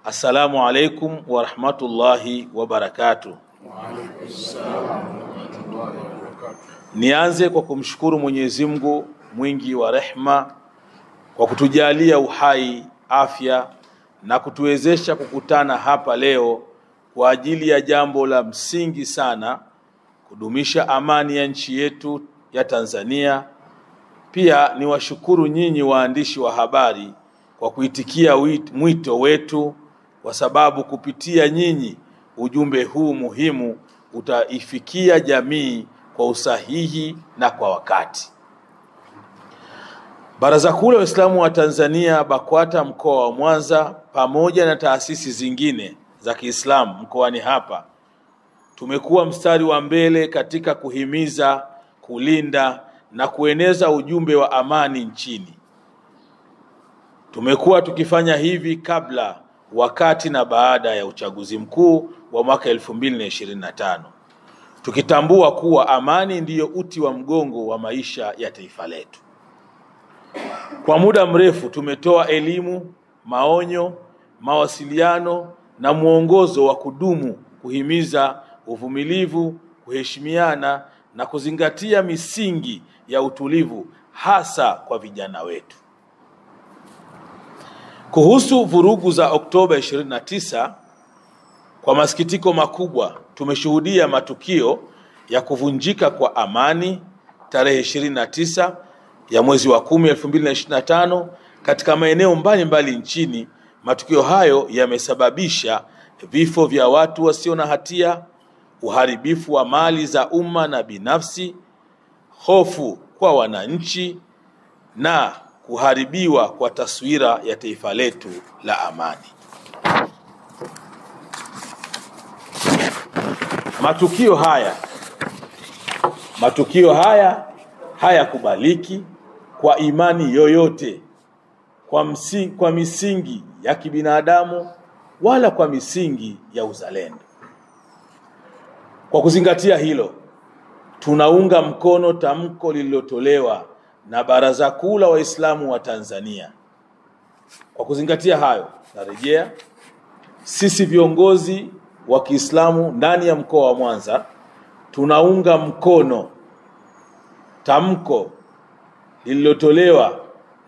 Assalamu alaikum wa rahmatullahi wa barakatuh. Nianze kwa kumshukuru Mwenyezi Mungu mwingi wa rehma kwa kutujalia uhai, afya na kutuwezesha kukutana hapa leo kwa ajili ya jambo la msingi sana, kudumisha amani ya nchi yetu ya Tanzania. Pia niwashukuru nyinyi waandishi wa habari kwa kuitikia mwito wetu, kwa sababu kupitia nyinyi ujumbe huu muhimu utaifikia jamii kwa usahihi na kwa wakati. Baraza Kuu la Waislamu wa Tanzania BAKWATA mkoa wa Mwanza pamoja na taasisi zingine za Kiislamu mkoani hapa tumekuwa mstari wa mbele katika kuhimiza, kulinda na kueneza ujumbe wa amani nchini. Tumekuwa tukifanya hivi kabla, wakati na baada ya uchaguzi mkuu wa mwaka 2025. Tukitambua kuwa amani ndiyo uti wa mgongo wa maisha ya taifa letu. Kwa muda mrefu tumetoa elimu, maonyo, mawasiliano na mwongozo wa kudumu kuhimiza uvumilivu, kuheshimiana na kuzingatia misingi ya utulivu, hasa kwa vijana wetu. Kuhusu vurugu za Oktoba 29, kwa masikitiko makubwa tumeshuhudia matukio ya kuvunjika kwa amani tarehe 29 ya mwezi wa 10 2025 katika maeneo mbalimbali nchini. Matukio hayo yamesababisha vifo vya watu wasio na hatia, uharibifu wa mali za umma na binafsi, hofu kwa wananchi na kuharibiwa kwa taswira ya taifa letu la amani. Matukio haya hayakubaliki kwa imani yoyote, kwa misingi ya kibinadamu wala kwa misingi ya uzalendo. Kwa kuzingatia hilo, tunaunga mkono tamko lililotolewa na Baraza Kuu la Waislamu wa Tanzania. Kwa kuzingatia hayo, narejea, sisi viongozi wa Kiislamu ndani ya mkoa wa Mwanza tunaunga mkono tamko lililotolewa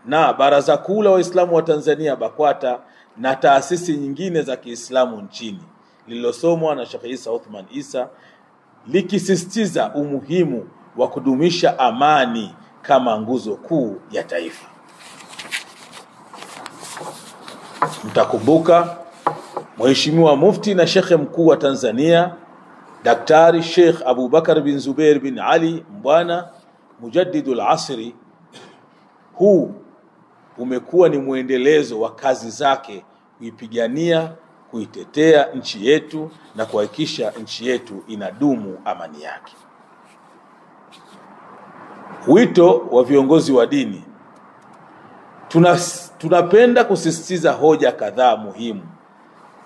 na Baraza Kuu la Waislamu wa Tanzania BAKWATA na taasisi nyingine za Kiislamu nchini, lililosomwa na Sheikh Isa Othman Isa, likisisitiza umuhimu wa kudumisha amani kama nguzo kuu ya taifa. Mtakumbuka Mheshimiwa Mufti na Sheikh Mkuu wa Tanzania Daktari Sheikh Abubakar bin Zubair bin Ali Mbwana Mujaddidul Asri, huu umekuwa ni muendelezo wa kazi zake kuipigania, kuitetea nchi yetu na kuhakikisha nchi yetu inadumu amani yake. Wito wa viongozi wa dini, tunapenda kusisitiza hoja kadhaa muhimu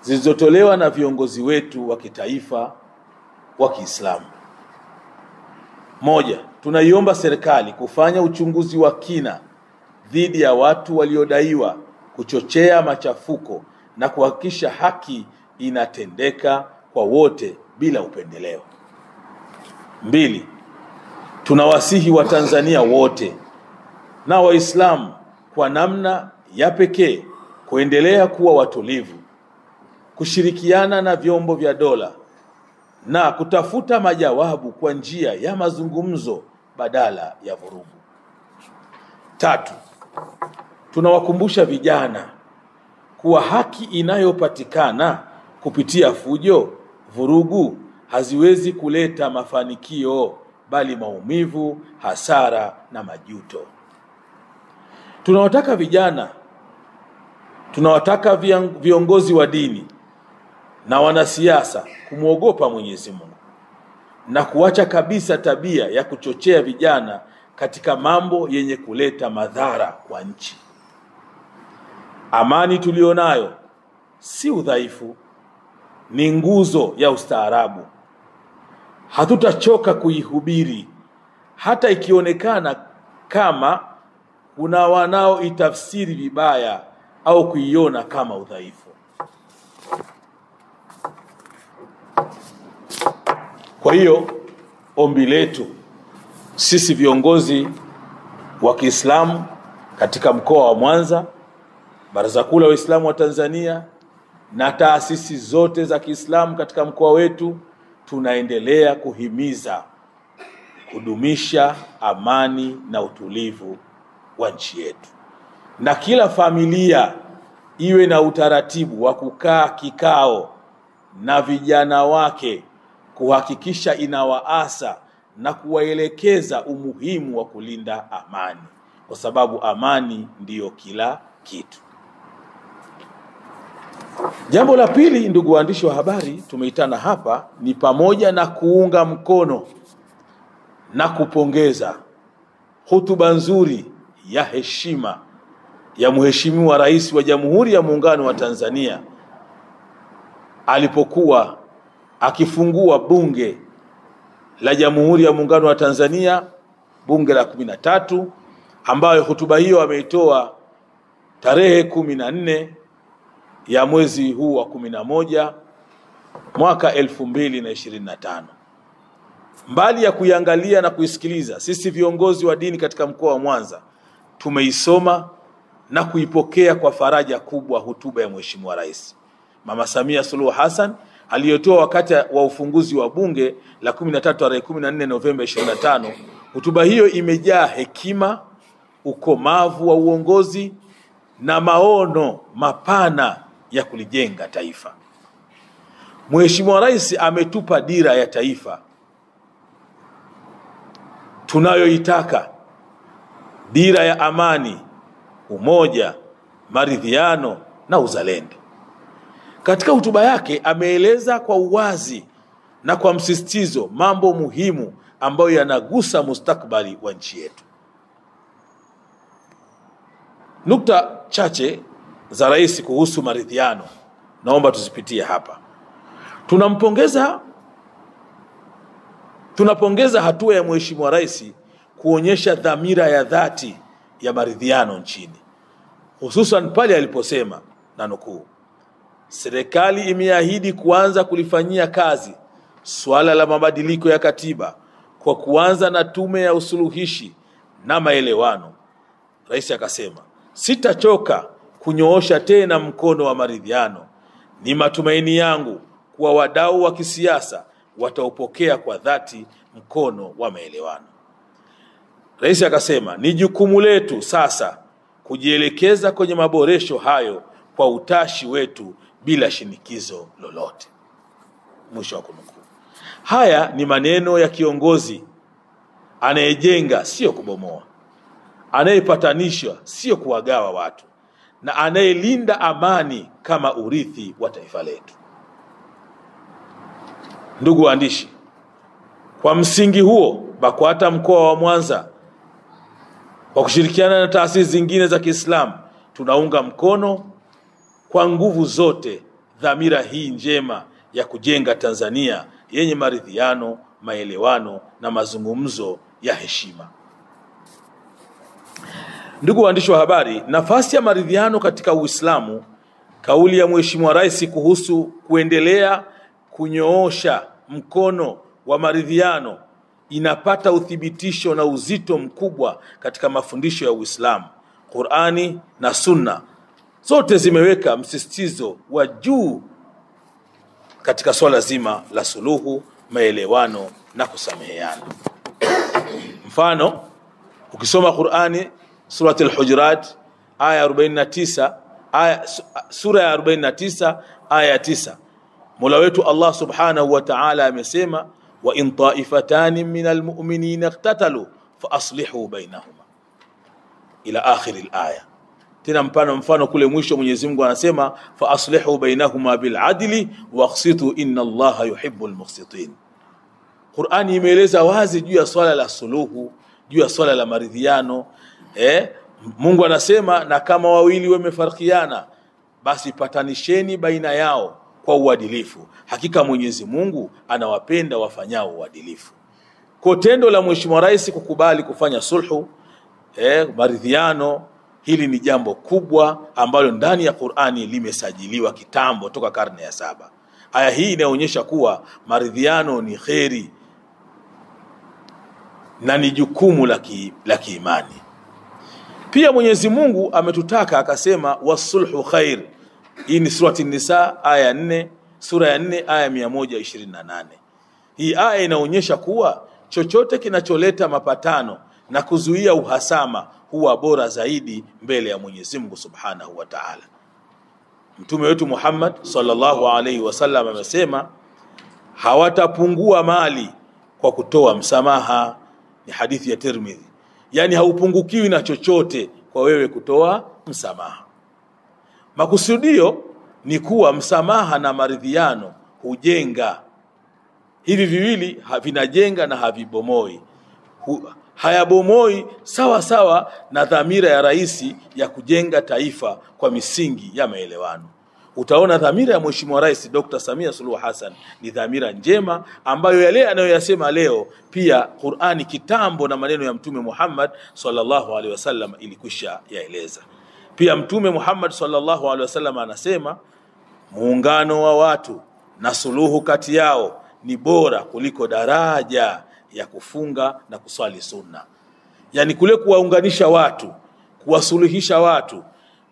zilizotolewa na viongozi wetu wa kitaifa wa Kiislamu. Moja, tunaiomba serikali kufanya uchunguzi wa kina dhidi ya watu waliodaiwa kuchochea machafuko na kuhakikisha haki inatendeka kwa wote bila upendeleo. Mbili, tunawasihi Watanzania wote na Waislamu kwa namna ya pekee kuendelea kuwa watulivu, kushirikiana na vyombo vya dola na kutafuta majawabu kwa njia ya mazungumzo badala ya vurugu. Tatu, tunawakumbusha vijana kuwa haki inayopatikana kupitia fujo, vurugu haziwezi kuleta mafanikio, bali maumivu, hasara na majuto. Tunawataka viongozi wa dini na wanasiasa kumwogopa Mwenyezi Mungu na kuacha kabisa tabia ya kuchochea vijana katika mambo yenye kuleta madhara kwa nchi. Amani tulionayo si udhaifu, ni nguzo ya ustaarabu. Hatutachoka kuihubiri hata ikionekana kama kuna wanaoitafsiri vibaya au kuiona kama udhaifu. Kwa hiyo ombi letu sisi viongozi wa Kiislamu katika mkoa wa Mwanza, Baraza Kuu la Waislamu wa Tanzania na taasisi zote za Kiislamu katika mkoa wetu, tunaendelea kuhimiza kudumisha amani na utulivu wa nchi yetu, na kila familia iwe na utaratibu wa kukaa kikao na vijana wake kuhakikisha inawaasa na kuwaelekeza umuhimu wa kulinda amani, kwa sababu amani ndiyo kila kitu. Jambo la pili, ndugu waandishi wa habari, tumeitana hapa ni pamoja na kuunga mkono na kupongeza hotuba nzuri ya heshima ya Mheshimiwa Rais wa Jamhuri ya Muungano wa Tanzania alipokuwa akifungua bunge la Jamhuri ya Muungano wa Tanzania, bunge la 13, ambayo hotuba hiyo ameitoa tarehe 14 ya mwezi huu wa 11 mwaka 2025. Mbali ya kuiangalia na kuisikiliza, sisi viongozi wa dini katika mkoa wa Mwanza tumeisoma na kuipokea kwa faraja kubwa hotuba ya Mheshimiwa Rais Mama Samia Suluhu Hassan aliyotoa wakati wa ufunguzi wa bunge la 13 tarehe 14 Novemba 25. Hotuba hiyo imejaa hekima, ukomavu wa uongozi na maono mapana ya kulijenga taifa. Mheshimiwa Rais ametupa dira ya taifa tunayoitaka, dira ya amani, umoja, maridhiano na uzalendo. Katika hotuba yake ameeleza kwa uwazi na kwa msisitizo mambo muhimu ambayo yanagusa mustakabali wa nchi yetu. Nukta chache za rais kuhusu maridhiano naomba tuzipitie hapa. Tunapongeza hatua ya Mheshimiwa Rais kuonyesha dhamira ya dhati ya maridhiano nchini, hususan pale aliposema, na nukuu, serikali imeahidi kuanza kulifanyia kazi swala la mabadiliko ya katiba kwa kuanza na tume ya usuluhishi na maelewano. Rais akasema, sitachoka kunyoosha tena mkono wa maridhiano. Ni matumaini yangu kuwa wadau wa kisiasa wataupokea kwa dhati mkono wa maelewano. Rais akasema, ni jukumu letu sasa kujielekeza kwenye maboresho hayo kwa utashi wetu bila shinikizo lolote. Mwisho wa kunukuu. Haya ni maneno ya kiongozi anayejenga sio kubomoa, anayepatanisha sio kuwagawa watu, na anayelinda amani kama urithi wa taifa letu. Ndugu waandishi, kwa msingi huo BAKWATA mkoa wa Mwanza kwa kushirikiana na taasisi zingine za Kiislamu tunaunga mkono kwa nguvu zote dhamira hii njema ya kujenga Tanzania yenye maridhiano, maelewano na mazungumzo ya heshima. Ndugu waandishi wa habari, nafasi ya maridhiano katika Uislamu, kauli ya Mheshimiwa Rais kuhusu kuendelea kunyoosha mkono wa maridhiano inapata uthibitisho na uzito mkubwa katika mafundisho ya Uislamu. Qur'ani na Sunna zote zimeweka msisitizo wa juu katika swala zima la suluhu, maelewano na kusameheana. Mfano, ukisoma Qur'ani Surat al-Hujurat aya 49, sura ya 49 aya 9, Mola wetu Allah subhanahu wa ta'ala amesema, wa in ta'ifatani minal mu'minina iqtatalu fa aslihu bainahuma, ila akhir al-aya. Tena mfano kule mwisho Mwenyezi Mungu anasema, fa aslihu bainahuma bil adli waqsitu inna Allaha yuhibbul muqsitin. Qur'ani imeeleza wazi juu ya swala la suluhu, juu ya swala la maridhiano. Mungu anasema, na kama wawili wamefarikiana basi patanisheni baina yao kwa uadilifu, hakika Mwenyezi Mungu anawapenda wafanyao uadilifu. Kwa tendo la Mheshimiwa Rais kukubali kufanya sulhu, maridhiano, hili ni jambo kubwa ambalo ndani ya Qur'ani limesajiliwa kitambo toka karne ya 7, Aya hii inaonyesha kuwa maridhiano ni kheri na ni jukumu la kiimani. Pia Mwenyezi Mungu ametutaka akasema wasulhu khair. Hii ni surati An-Nisa aya 4, sura ya 4 aya 128. Hii aya inaonyesha kuwa chochote kinacholeta mapatano na kuzuia uhasama huwa bora zaidi mbele ya Mwenyezi Mungu Subhanahu wa Ta'ala. Mtume wetu Muhammad sallallahu alaihi wasallam amesema hawatapungua mali kwa kutoa msamaha. Ni hadithi ya Tirmidhi. Yani haupungukiwi na chochote kwa wewe kutoa msamaha. Makusudio ni kuwa msamaha na maridhiano hujenga. Hivi viwili vinajenga na havibomoi. Hayabomoi sawa sawa na dhamira ya rais ya kujenga taifa kwa misingi ya maelewano. Utaona dhamira ya Mheshimiwa Rais Dr. Samia Suluhu Hassan ni dhamira njema ambayo yale anayoyasema leo pia Qur'ani kitambo na maneno ya Mtume Muhammad sallallahu alaihi wasallam ilikwisha yaeleza. Pia Mtume Muhammad sallallahu alaihi wasallam anasema muungano wa watu na suluhu kati yao ni bora kuliko daraja ya kufunga na kuswali sunna. Yani kule kuwaunganisha watu, kuwasuluhisha watu,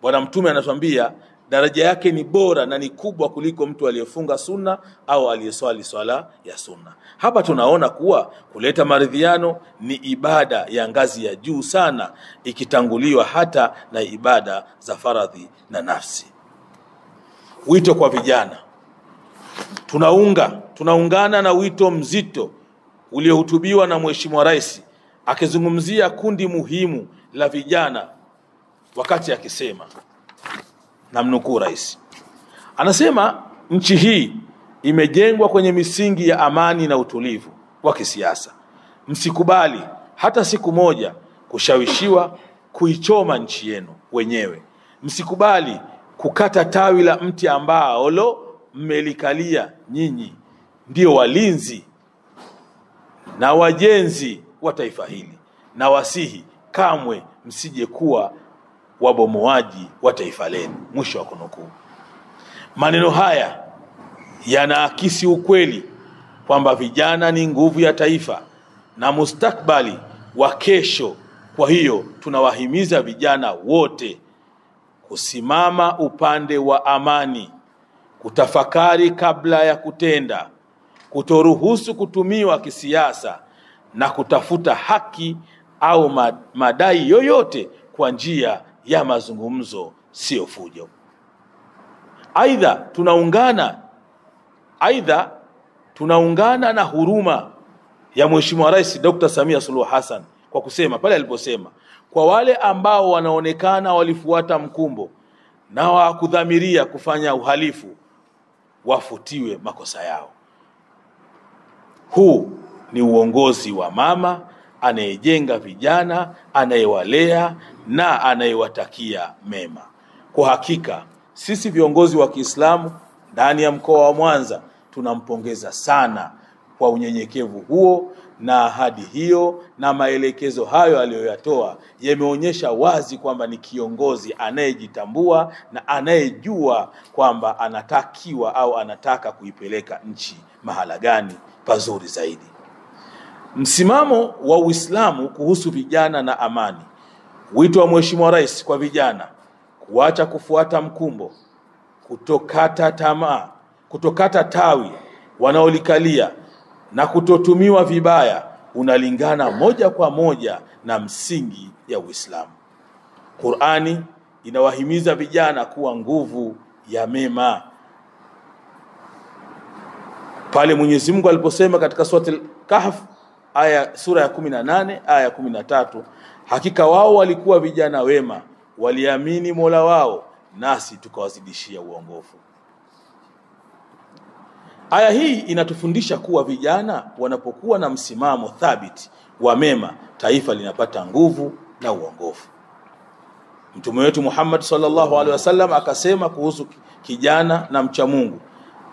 Bwana Mtume anatuambia daraja yake ni bora na ni kubwa kuliko mtu aliyefunga sunna au aliyeswali swala ya sunna. Hapa tunaona kuwa kuleta maridhiano ni ibada ya ngazi ya juu sana, ikitanguliwa hata na ibada za faradhi na nafsi. Wito kwa vijana. Tunaungana na wito mzito uliohutubiwa na Mheshimiwa Rais akizungumzia kundi muhimu la vijana wakati akisema, namnukuu rais, anasema nchi hii imejengwa kwenye misingi ya amani na utulivu wa kisiasa. Msikubali hata siku moja kushawishiwa kuichoma nchi yenu wenyewe. Msikubali kukata tawi la mti ambao mmelikalia nyinyi ndio walinzi na wajenzi wa taifa hili, na wasihi kamwe msije kuwa wabomoaji wa taifa lenu. Mwisho wa kunukuu. Maneno haya yanaakisi ukweli kwamba vijana ni nguvu ya taifa na mustakbali wa kesho. Kwa hiyo tunawahimiza vijana wote kusimama upande wa amani, kutafakari kabla ya kutenda, kutoruhusu kutumiwa kisiasa na kutafuta haki au madai yoyote kwa njia ya mazungumzo, sio fujo. Aidha tunaungana na huruma ya Mheshimiwa Rais Dr. Samia Suluhu Hassan kwa kusema pale aliposema, kwa wale ambao wanaonekana walifuata mkumbo na wakudhamiria kufanya uhalifu wafutiwe makosa yao. Huu ni uongozi wa mama anayejenga vijana, anayewalea na anayewatakia mema. Kwa hakika sisi viongozi wa Kiislamu ndani ya mkoa wa Mwanza tunampongeza sana kwa unyenyekevu huo, na ahadi hiyo na maelekezo hayo aliyoyatoa yameonyesha wazi kwamba ni kiongozi anayejitambua na anayejua kwamba anatakiwa au anataka kuipeleka nchi mahala gani pazuri zaidi. Msimamo wa Uislamu kuhusu vijana na amani. Wito wa Mheshimiwa Rais kwa vijana kuacha kufuata mkumbo, kutokata tawi wanaolikalia na kutotumiwa vibaya unalingana moja kwa moja na msingi ya Uislamu. Qur'ani inawahimiza vijana kuwa nguvu ya mema. Pale Mwenyezi Mungu aliposema katika sura Al-Kahf sura ya 18 aya 13, hakika wao walikuwa vijana wema, waliamini Mola wao, nasi tukawazidishia uongofu. Aya hii inatufundisha kuwa vijana wanapokuwa na msimamo thabiti wa mema, taifa linapata nguvu na uongofu. Mtume wetu Muhammad sallallahu alaihi wasallam akasema kuhusu kijana na mcha Mungu,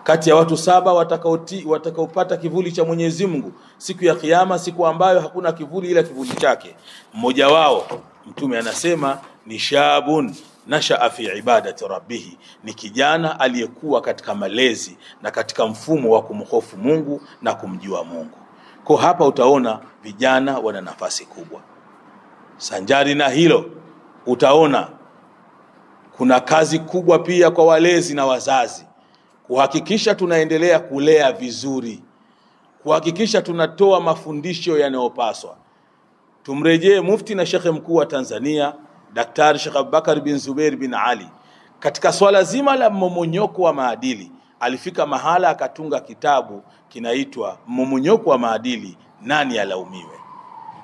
kati ya watu 7 watakaopata kivuli cha Mwenyezi Mungu siku ya Kiyama, siku ambayo hakuna kivuli ila kivuli chake, mmoja wao Mtume anasema ni shabun nashaa fi ibadati rabbih, ni kijana aliyekuwa katika malezi na katika mfumo wa kumhofu Mungu na kumjua Mungu. Kwa hapa utaona vijana wana nafasi kubwa. Sanjari na hilo, utaona kuna kazi kubwa pia kwa walezi na wazazi kuhakikisha tunaendelea kulea vizuri, kuhakikisha tunatoa mafundisho yanayopaswa. Tumrejee mufti na shekhe mkuu wa Tanzania Daktari Sheikh Abubakar bin Zubair bin Ali, katika swala zima la mmomonyoko wa maadili alifika mahala akatunga kitabu kinaitwa Mmomonyoko wa Maadili, nani alaumiwe?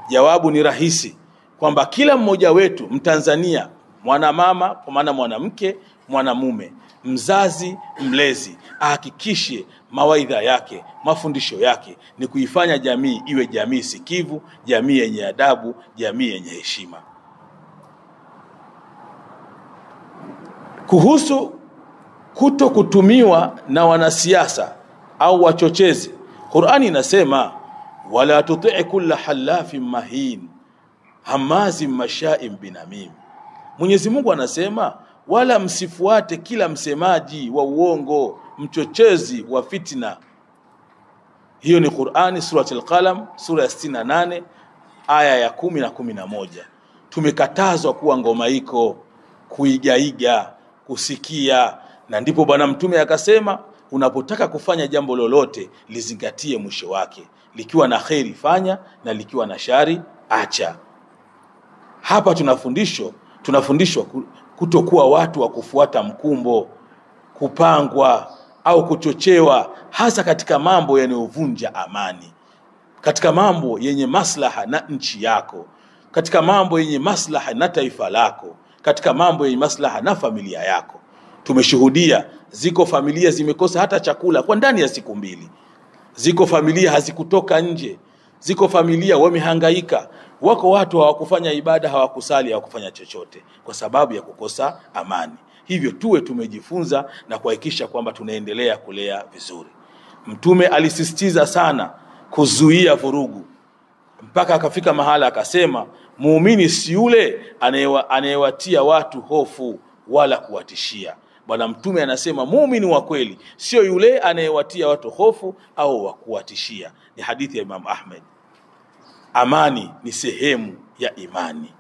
Jawabu ni rahisi, kwamba kila mmoja wetu Mtanzania, mwanamama kwa maana mwanamke, mwanamume, mzazi, mlezi, ahakikishe mawaidha yake, mafundisho yake ni kuifanya jamii iwe jamii sikivu, jamii yenye adabu, jamii yenye heshima. Kuhusu kuto kutumiwa na wanasiasa au wachochezi, Qur'ani inasema wala tuti' kulla halafin mahin hamazin masha'in binamim. Mwenyezi Mungu anasema wala msifuate kila msemaji wa uongo, mchochezi wa fitna. Hiyo ni Qur'ani, sura al-Qalam, sura ya 68 aya ya 10 na 11. Tumekatazwa kuwa ngoma iko, kuigaiga, kusikia, na ndipo Bwana Mtume akasema unapotaka kufanya jambo lolote lizingatie mwisho wake, likiwa na khairi fanya na likiwa na shari acha. Hapa tunafundishwa kutokuwa watu wa kufuata mkumbo, kupangwa au kuchochewa, hasa katika mambo yanayovunja amani, katika mambo yenye maslaha na nchi yako, katika mambo yenye maslaha na taifa lako, katika mambo yenye maslaha na familia yako. Tumeshuhudia ziko familia zimekosa hata chakula kwa ndani ya siku 2. Ziko familia hazikutoka nje. Ziko familia wamehangaika. Wako watu hawakufanya ibada, hawakusali, hawakufanya chochote kwa sababu ya kukosa amani. Hivyo tuwe tumejifunza na kuhakikisha kwamba tunaendelea kulea vizuri. Mtume alisisitiza sana kuzuia vurugu, mpaka akafika mahala akasema muumini si yule anayewatia watu hofu wala kuwatishia. Bwana Mtume anasema muumini wa kweli sio yule anayewatia watu hofu au kuwatishia. Ni hadithi ya Imam Ahmed. Amani ni sehemu ya imani.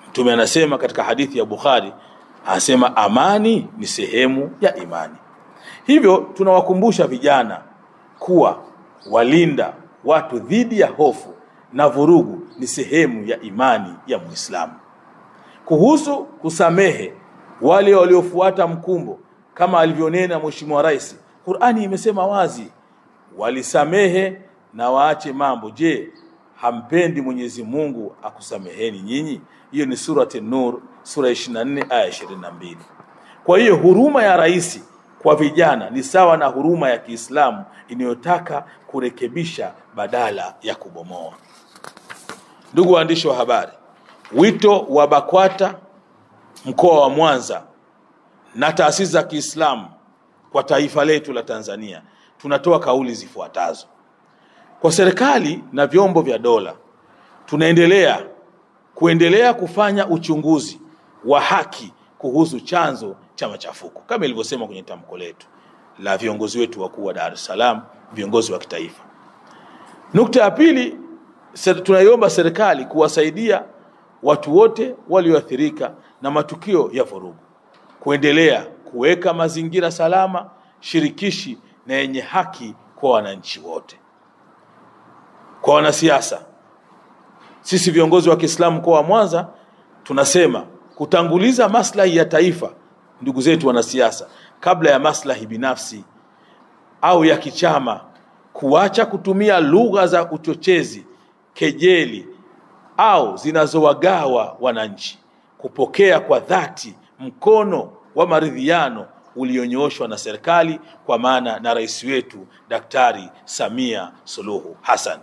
Mtume anasema katika hadithi ya Bukhari, anasema amani ni sehemu ya imani. Hivyo tunawakumbusha vijana kuwa walinda watu dhidi ya hofu na vurugu ni sehemu ya imani ya Muislamu. Kuhusu kusamehe wale waliofuata mkumbo, kama alivyonena Mheshimiwa Rais, Qur'ani imesema wazi walisamehe na waache mambo. Je, hampendi Mwenyezi Mungu akusameheni nyinyi? Hiyo ni sura An-Nur, sura 24 aya 22. Kwa hiyo huruma ya rais kwa vijana ni sawa na huruma ya Kiislamu inayotaka kurekebisha badala ya kubomoa. Ndugu waandishi wa habari, wito wa BAKWATA mkoa wa Mwanza na taasisi za Kiislamu kwa taifa letu la Tanzania, tunatoa kauli zifuatazo. Kwa serikali na vyombo vya dola, kuendelea kufanya uchunguzi wa haki kuhusu chanzo cha machafuko kama ilivyosema kwenye tamko letu la viongozi wetu wakuu wa Dar es Salaam, viongozi wa kitaifa. Nukta ya pili, tunaiomba serikali kuwasaidia watu wote walioathirika na matukio ya vurugu, kuendelea kuweka mazingira salama, shirikishi na yenye haki kwa wananchi wote. Kwa wanasiasa, sisi viongozi wa Kiislamu mkoa wa Mwanza tunasema kutanguliza maslahi ya taifa, ndugu zetu wanasiasa, kabla ya maslahi binafsi au ya kichama, kuacha kutumia lugha za uchochezi, kejeli au zinazowagawa wananchi, kupokea kwa dhati mkono wa maridhiano ulionyooshwa na serikali kwa maana na rais wetu Daktari Samia Suluhu Hassan.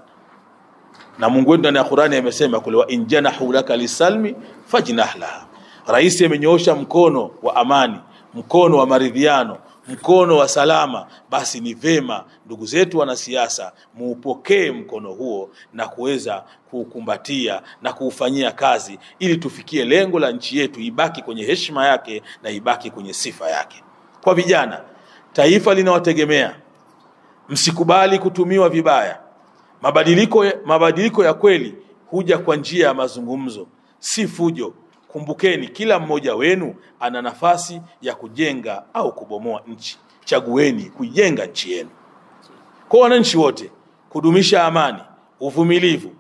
Na Mungu wetu ndani ya Qur'ani amesema kule wa injanahu laka lisalmi fajnah laha. Rais amenyoosha mkono wa amani, mkono wa maridhiano, mkono wa salama, basi ni vema ndugu zetu wanasiasa muupokee mkono huo na kuweza kuukumbatia na kuufanyia kazi, ili tufikie lengo la nchi yetu ibaki kwenye heshima yake na ibaki kwenye sifa yake. Kwa vijana, taifa linawategemea. Msikubali kutumiwa vibaya. Mabadiliko ya kweli huja kwa njia ya mazungumzo, si fujo. Kumbukeni, kila mmoja wenu ana nafasi ya kujenga au kubomoa nchi. Chagueni kujenga nchi yenu. Kwa wananchi wote, kudumisha amani, uvumilivu,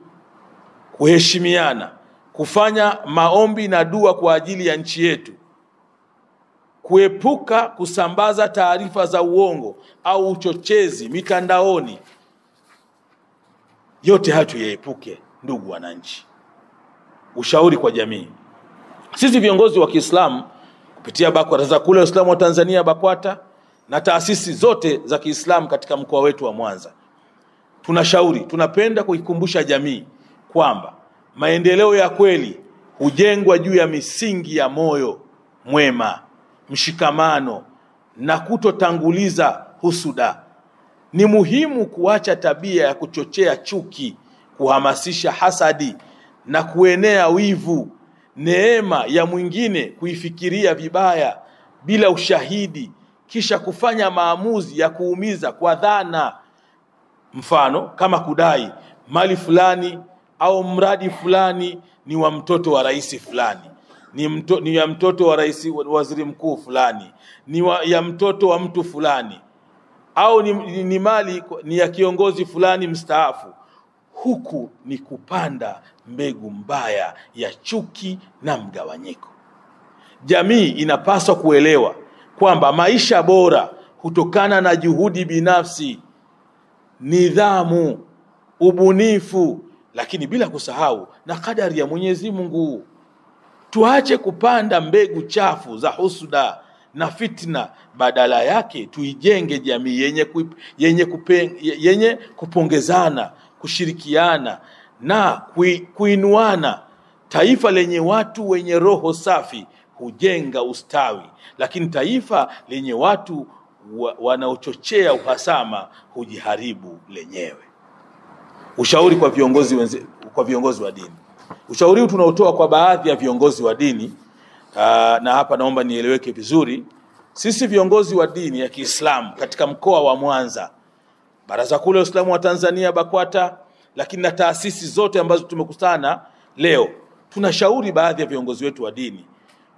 kuheshimiana, kufanya maombi na dua kwa ajili ya nchi yetu, kuepuka kusambaza taarifa za uongo au uchochezi mitandaoni. Yote hayo tuyaepuke, ndugu wananchi. Ushauri kwa jamii. Sisi viongozi wa Kiislamu kupitia Baraza Kuu la Waislamu wa Tanzania BAKWATA na taasisi zote za Kiislamu katika mkoa wetu wa Mwanza, tunapenda kuikumbusha jamii kwamba maendeleo ya kweli hujengwa juu ya misingi ya moyo mwema, mshikamano na kutotanguliza husuda. Ni muhimu kuacha tabia ya kuchochea chuki, kuhamasisha hasadi na kuenea wivu, neema ya mwingine kuifikiria vibaya bila ushahidi, kisha kufanya maamuzi ya kuumiza kwa dhana. Mfano, kama kudai mali fulani au mradi fulani ni wa mtoto wa rais fulani, ni ya mtoto wa waziri mkuu fulani, ya mtoto wa mtu fulani, au ni mali ni ya kiongozi fulani mstaafu. Huku ni kupanda mbegu mbaya ya chuki na mgawanyiko. Jamii inapaswa kuelewa kwamba maisha bora hutokana na juhudi binafsi, nidhamu, ubunifu, lakini bila kusahau na kadari ya Mwenyezi Mungu. Tuache kupanda mbegu chafu za husuda na fitna, badala yake tuijenge jamii yenye kupongezana, kushirikiana na kuinuana. Taifa lenye watu wenye roho safi hujenga ustawi, lakini taifa lenye watu wanaochochea uhasama hujiharibu lenyewe. Ushauri kwa viongozi wa dini. Ushauri huu tunaotoa kwa baadhi ya viongozi wa dini, na hapa naomba nieleweke vizuri. Sisi viongozi wa dini ya Kiislamu katika mkoa wa Mwanza, Baraza Kuu la Waislamu wa Tanzania BAKWATA, lakini na taasisi zote ambazo tumekutana leo, tunashauri baadhi ya viongozi wetu wa dini.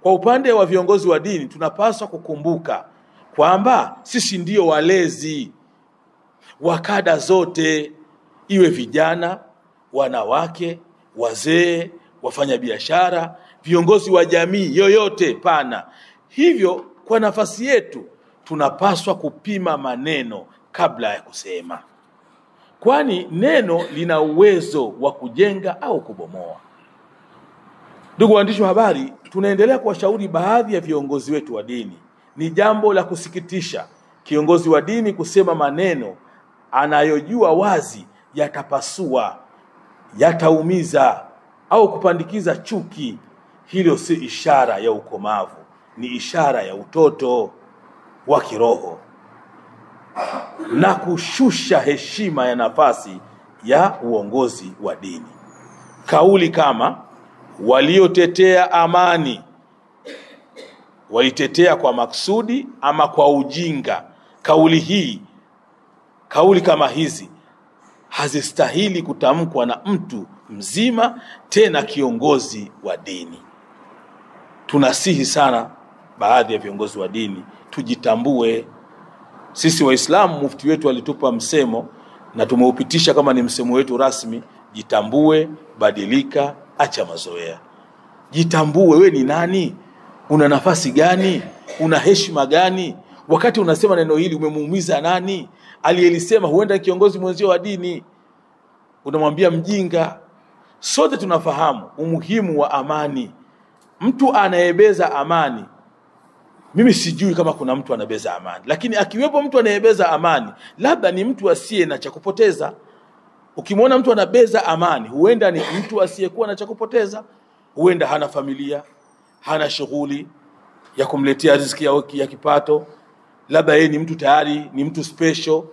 Kwa upande wa viongozi wa dini, tunapaswa kukumbuka kwamba sisi ndio walezi wa kada zote, iwe vijana, wanawake, wazee, wafanyabiashara, viongozi wa jamii yoyote pana. Hivyo kwa nafasi yetu tunapaswa kupima maneno kabla ya kusema, kwani neno lina uwezo wa kujenga au kubomoa. Ndugu waandishi wa habari, tunaendelea kuwashauri baadhi ya viongozi wetu wa dini. Ni jambo la kusikitisha kiongozi wa dini kusema maneno anayojua wazi yatapasua, yataumiza au kupandikiza chuki. Hilo si ishara ya ukomavu, ni ishara ya utoto wa kiroho na kushusha heshima ya nafasi ya uongozi wa dini. Kauli kama waliotetea amani walitetea kwa maksudi ama kwa ujinga, kauli kama hizi hazistahili kutamkwa na mtu mzima, tena kiongozi wa dini. Tunasihi sana baadhi ya viongozi wa dini tujitambue. Sisi Waislamu, mufti wetu alitupa msemo na tumeupitisha kama ni msemo wetu rasmi: jitambue, badilika, acha mazoea. Jitambue, we ni nani? Una nafasi gani? Una heshima gani? Wakati unasema neno hili umemuumiza nani? Aliyelisema huenda kiongozi mwenzio wa dini, unamwambia mjinga. Sote tunafahamu umuhimu wa amani. Mtu anayebeza amani, mimi sijui kama kuna mtu anabeza amani, lakini akiwepo mtu anayebeza amani, labda ni mtu asiye na cha kupoteza. Ukimwona mtu anabeza amani, huenda ni mtu asiyekuwa na cha kupoteza. Huenda hana familia, hana shughuli ya kumletea riziki ya kipato, labda yeye ni mtu tayari, ni mtu special,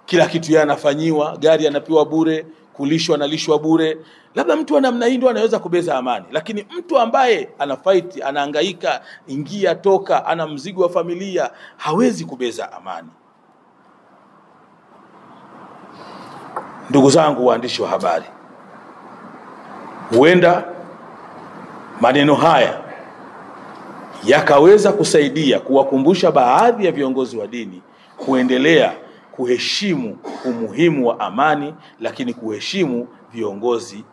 kila kitu yeye anafanyiwa, gari anapewa bure, kulishwa analishwa bure. Labda mtu wa namna hii ndio anaweza kubeza amani. Lakini mtu ambaye ana fight, anahangaika, ingia toka, ana mzigo wa familia, hawezi kubeza amani. Ndugu zangu waandishi wa habari, huenda maneno haya yakaweza kusaidia kuwakumbusha baadhi ya viongozi wa dini kuendelea kuheshimu umuhimu wa amani, lakini kuheshimu viongozi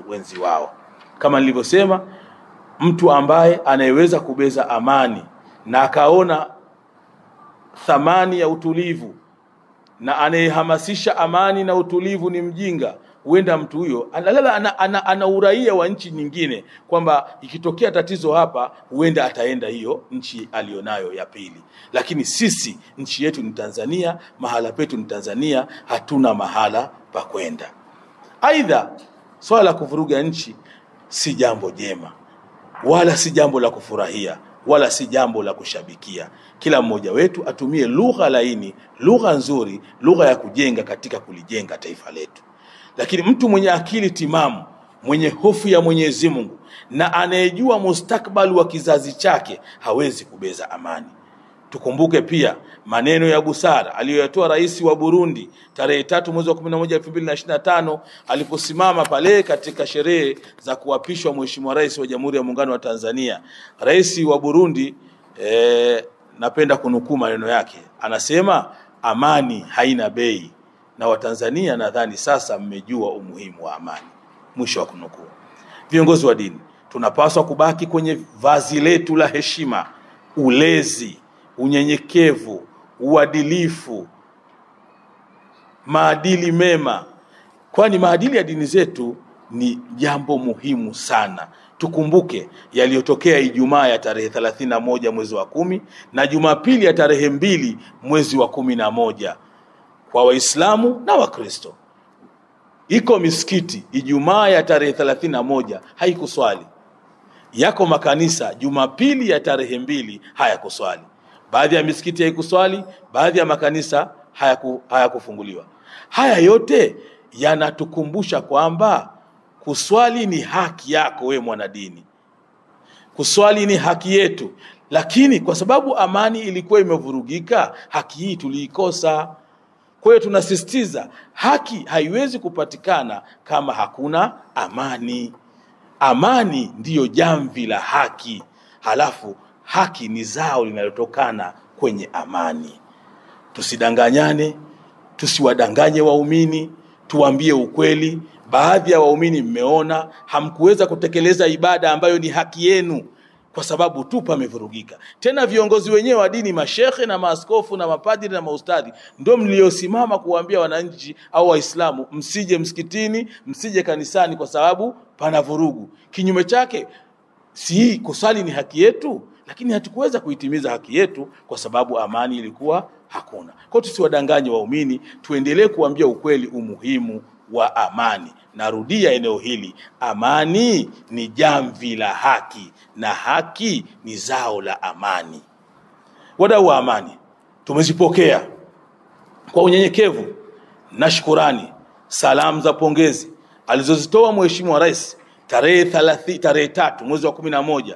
wenzi wao. Kama nilivyosema, mtu ambaye anayeweza kubeza amani na akaona thamani ya utulivu na anayehamasisha amani na utulivu ni mjinga, huenda mtu huyo ana uraia wa nchi nyingine, kwamba ikitokea tatizo hapa huenda ataenda hiyo nchi alionayo ya pili. Lakini sisi nchi yetu ni Tanzania, mahala petu ni Tanzania, hatuna mahala pa kwenda. Aidha, swala la kuvuruga nchi si jambo jema, wala si jambo la kufurahia, wala si jambo la kushabikia. Kila mmoja wetu atumie lugha laini, lugha nzuri, lugha ya kujenga katika kulijenga taifa letu. Lakini mtu mwenye akili timamu, mwenye hofu ya Mwenyezi Mungu na anayejua mustakbali wa kizazi chake hawezi kubeza amani. Tukumbuke pia maneno ya busara aliyoyatoa rais wa Burundi tarehe 3 mwezi wa 11 2025 aliposimama pale katika sherehe za kuapishwa Mheshimiwa Rais wa Jamhuri ya Muungano wa Tanzania. Rais wa Burundi, napenda kunukuu maneno yake, anasema amani haina bei, na Watanzania nadhani sasa mmejua umuhimu wa amani. Mwisho wa kunukuu. Viongozi wa dini tunapaswa kubaki kwenye vazi letu la heshima, ulezi, unyenyekevu, uadilifu, maadili mema, kwani maadili ya dini zetu ni jambo muhimu sana. Tukumbuke yaliyotokea Ijumaa ya tarehe 31 mwezi wa 10 na Jumapili ya tarehe 2 mwezi wa 11 kwa Waislamu na Wakristo. Iko misikiti Ijumaa ya tarehe 31 haikuswali, yako makanisa Jumapili ya tarehe 2 hayakuswali. Baadhi ya misikiti haikuswali, baadhi ya makanisa hayakufunguliwa. Haya yote yanatukumbusha kwamba kuswali ni haki yako wewe mwanadini. Kuswali ni haki yetu, lakini kwa sababu amani ilikuwa imevurugika, haki hii tuliikosa. Kwa hiyo tunasisitiza, haki haiwezi kupatikana kama hakuna amani. Amani ndiyo jamvi la haki, halafu haki ni zao linalotokana kwenye amani. Tusidanganyane, tusiwadanganye waumini, tuambie ukweli. Baadhi ya waumini mmeona hamkuweza kutekeleza ibada ambayo ni haki yenu kwa sababu tu pamevurugika. Tena viongozi wenyewe wa dini, mashehe na maaskofu na mapadri na maustadhi, ndio mliosimama kuambia wananchi au Waislamu msije msikitini, msije kanisani kwa sababu pana vurugu. Kinyume chake, si kusali ni haki yetu, lakini hatukuweza kuitimiza haki yetu kwa sababu amani ilikuwa hakuna. Kwa tusiwadanganye waumini, tuendelee kuambia ukweli, umuhimu wa amani. Narudia eneo hili, amani ni jamvi la haki na haki ni zao la amani. Wadau wa amani, tumezipokea kwa unyenyekevu na shukrani salamu za pongezi alizozitoa Mheshimiwa Rais tarehe 3 mwezi wa 11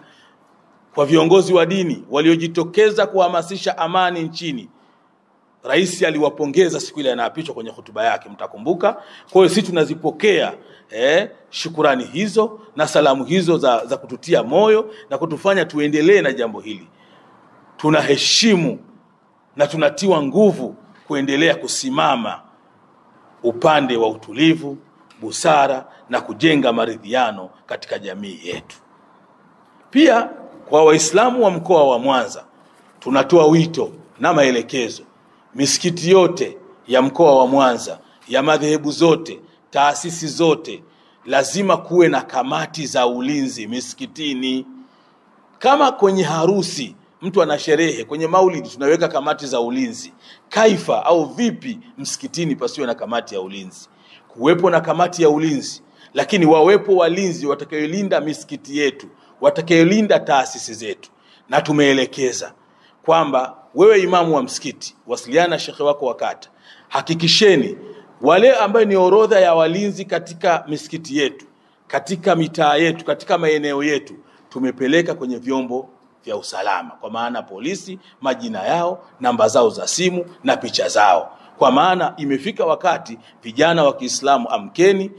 kwa viongozi wa dini waliojitokeza kuhamasisha amani nchini. Rais aliwapongeza siku ile anaapishwa kwenye hotuba yake, mtakumbuka. Kwa hiyo sisi tunazipokea shukrani hizo na salamu hizo za kututia moyo na kutufanya tuendelee na jambo hili. Tunaheshimu na tunatiwa nguvu kuendelea kusimama upande wa utulivu, busara na kujenga maridhiano katika jamii yetu. Pia kwa Waislamu wa mkoa wa Mwanza tunatoa wito na maelekezo. Misikiti yote ya mkoa wa Mwanza, ya madhehebu zote, taasisi zote, lazima kuwe na kamati za ulinzi misikitini. Kama kwenye harusi mtu ana sherehe, kwenye maulidi tunaweka kamati za ulinzi, kaifa au vipi msikitini pasiwe na kamati ya ulinzi? Kuwepo na kamati ya ulinzi, lakini wawepo walinzi watakayolinda misikiti yetu, watakayolinda taasisi zetu. Na tumeelekeza kwamba wewe imamu wa msikiti, wasiliana na shekhe wako wa kata, hakikisheni wale ambao ni orodha ya walinzi katika misikiti yetu, katika mitaa yetu, katika maeneo yetu, tumepeleka kwenye vyombo vya usalama, kwa maana polisi, majina yao, namba zao za simu na picha zao. Kwa maana imefika wakati vijana wa Kiislamu amkeni,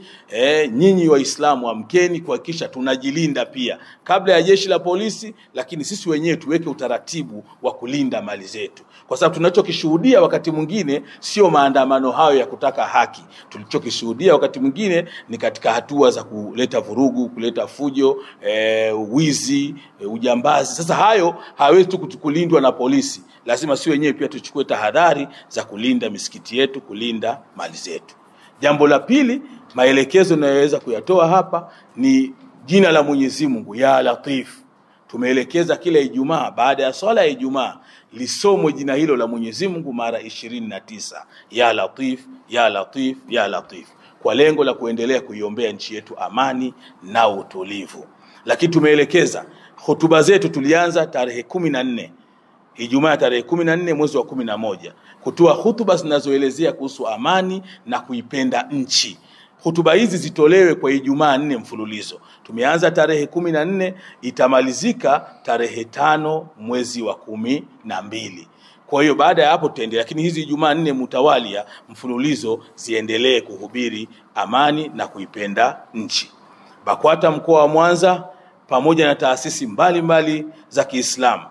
nyinyi Waislamu amkeni kuhakikisha tunajilinda pia kabla ya jeshi la polisi, lakini sisi wenyewe tuweke utaratibu wa kulinda mali zetu. Kwa sababu tunachokishuhudia wakati mwingine sio maandamano hayo ya kutaka haki. Tulichokishuhudia wakati mwingine ni katika hatua za kuleta vurugu, kuleta fujo, wizi, ujambazi. Sasa hayo hawezi tu kulindwa na polisi. Lazima si wenyewe pia tuchukue tahadhari za kulinda misikiti yetu, kulinda mali zetu. Jambo la pili, maelekezo ninayoweza kuyatoa hapa ni jina la Mwenyezi Mungu, ya Latif. Tumeelekeza kila Ijumaa baada ya swala ya Ijumaa lisomwe jina hilo la Mwenyezi Mungu mara 29, ya Latif, ya Latif, ya Latif, kwa lengo la kuendelea kuiombea nchi yetu amani na utulivu. Lakini tumeelekeza hutuba zetu, tulianza tarehe 14 Ijumaa tarehe 14 mwezi wa 11 kutoa hutuba zinazoelezea kuhusu amani na kuipenda nchi. Hutuba hizi zitolewe kwa Ijumaa 4 mfululizo. Tumeanza tarehe 14, itamalizika tarehe 5 mwezi wa 12. Kwa hiyo baada ya hapo tutaendelea, lakini hizi Ijumaa 4 mutawalia mfululizo ziendelee kuhubiri amani na kuipenda nchi. BAKWATA mkoa wa Mwanza pamoja na taasisi mbalimbali za Kiislamu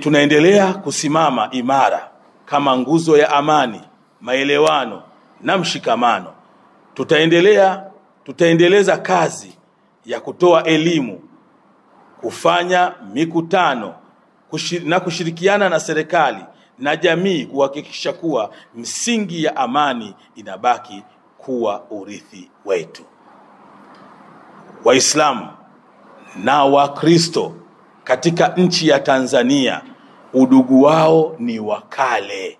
tunaendelea kusimama imara kama nguzo ya amani, maelewano na mshikamano. Tutaendeleza kazi ya kutoa elimu, kufanya mikutano na kushirikiana na serikali na jamii kuhakikisha kuwa msingi ya amani inabaki kuwa urithi wetu. Waislamu na Wakristo katika nchi ya Tanzania, udugu wao ni wakale.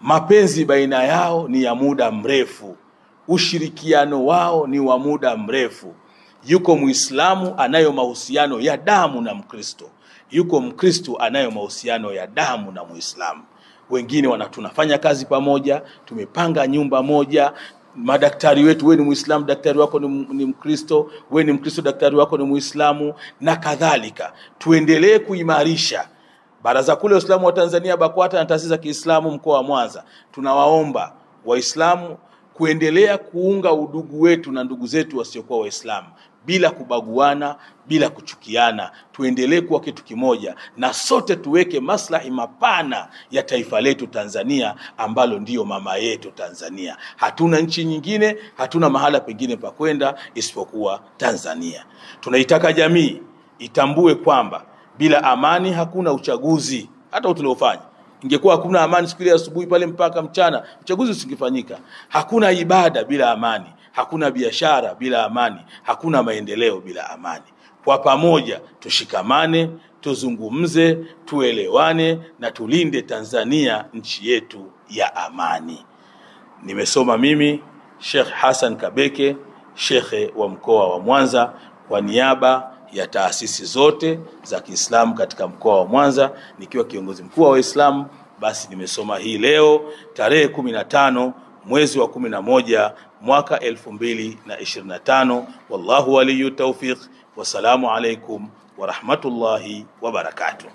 Mapenzi baina yao ni ya muda mrefu. Ushirikiano wao ni wa muda mrefu. Yuko Muislamu anayo mahusiano ya damu na Mkristo. Yuko Mkristo anayo mahusiano ya damu na Muislamu. Wengine tunafanya kazi pamoja, tumepanga nyumba moja. Madaktari wetu, wewe ni Muislamu, daktari wako ni Mkristo, wewe ni Mkristo, daktari wako ni Muislamu na kadhalika. Tuendelee kuimarisha. Baraza Kuu la Waislamu wa Tanzania, BAKWATA na taasisi za Kiislamu mkoa wa Mwanza, tunawaomba Waislamu kuendelea kuunga udugu wetu na ndugu zetu wasiokuwa Waislamu bila kubaguana, bila kuchukiana. Tuendelee kuwa kitu kimoja na sote tuweke maslahi mapana ya taifa letu Tanzania, ambalo ndiyo mama yetu Tanzania. Hatuna nchi nyingine, hatuna mahala pengine pa kwenda isipokuwa Tanzania. Tunaitaka jamii itambue kwamba bila amani hakuna uchaguzi. Hata tuliofanya, ingekuwa hakuna amani siku ile asubuhi pale mpaka mchana, uchaguzi usingefanyika. Hakuna ibada bila amani, hakuna biashara bila amani, hakuna maendeleo bila amani. Kwa pamoja tushikamane, tuzungumze, tuelewane na tulinde Tanzania, nchi yetu ya amani. Nimesoma mimi Sheikh Hassan Kabeke, shekhe wa mkoa wa Mwanza, kwa niaba ya taasisi zote za Kiislamu katika mkoa wa Mwanza, nikiwa kiongozi mkuu wa Waislamu. Basi nimesoma hii leo tarehe 15 mwezi wa 11 mwaka 2025. Wallahu waliyut tawfiq. Wassalamu alaikum wa rahmatullahi wa barakatuh.